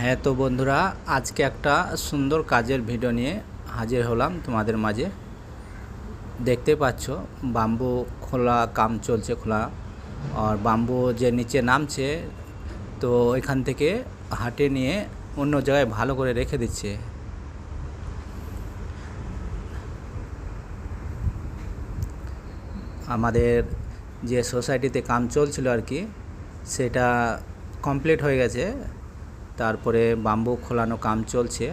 হ্যাঁ তো বন্ধুরা, আজকে একটা সুন্দর কাজের ভিডিও নিয়ে হাজির হলাম তোমাদের মাঝে। দেখতে পাচ্ছ বাম্বু খোলা কাম চলছে, খোলা আর বাম্বু যে নিচে নামছে, তো এখান থেকে হাটে নিয়ে অন্য জায়গায় ভালো করে রেখে দিচ্ছে। আমাদের যে সোসাইটিতে কাম চলছিল আর কি, সেটা কমপ্লিট হয়ে গেছে। তারপরে বাম্বু খোলানো কাম চলছে।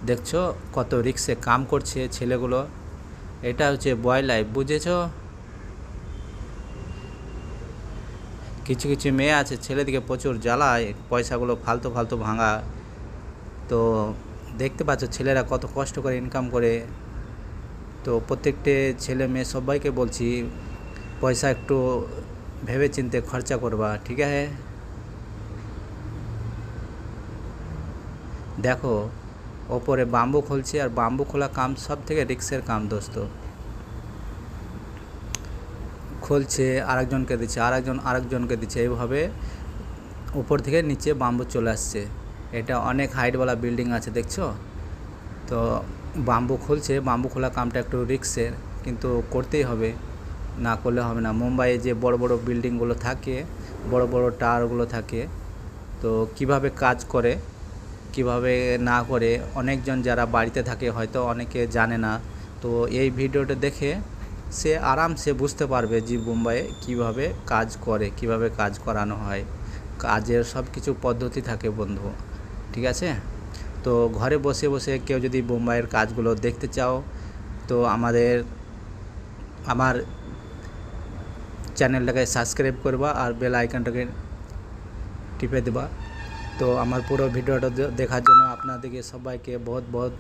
দেখছো কত রিক্সে কাম করছে ছেলেগুলো। এটা হচ্ছে বয় লাইফ, বুঝেছো? কিছু কিছু মেয়ে আছে, ছেলেদিকে প্রচুর জ্বালায়, পয়সাগুলো ফালতু ফালতু ভাঙা। তো দেখতে পাচ্ছ ছেলেরা কত কষ্ট করে ইনকাম করে। তো প্রত্যেকটা ছেলে মেয়ে সবাইকে বলছি, পয়সা একটু ভেবে চিন্তে খরচা করবা, ঠিক আছে? দেখো ওপরে বাম্বু খুলছে, আর বাম্বু খোলা কাম সব থেকে রিক্সের কাম দোস্ত। খুলছে, আরেকজনকে দিচ্ছে, আরেকজনকে দিচ্ছে, এইভাবে উপর থেকে নিচে বাম্বু চলে আসছে। এটা অনেক হাইটওয়ালা বিল্ডিং আছে, দেখছো? তো বাম্বু খুলছে, বাম্বু খোলা কামটা একটু রিক্সের, কিন্তু করতেই হবে, না করলে হবে না। মুম্বাইয়ে যে বড় বড় বিল্ডিংগুলো থাকে, বড় বড় টাওয়ারগুলো থাকে, তো কিভাবে কাজ করে কিভাবে না করে, অনেকজন যারা বাড়িতে থাকে হয়তো অনেকে জানে না। তো এই ভিডিওটা দেখে সে আরামসে বুঝতে পারবে যে মুম্বাইয়ে কীভাবে কাজ করে, কিভাবে কাজ করানো হয়। কাজের সব কিছু পদ্ধতি থাকে বন্ধু, ঠিক আছে? তো ঘরে বসে বসে কেউ যদি মুম্বাইয়ের কাজগুলো দেখতে চাও, তো আমার চ্যানেলটাকে সাবস্ক্রাইব করবা আর বেল আইকনটাকে টিপে দেবা। তো আমার পুরো ভিডিওটা দেখার জন্য আপনাদেরকে সবাইকে বহুত বহুত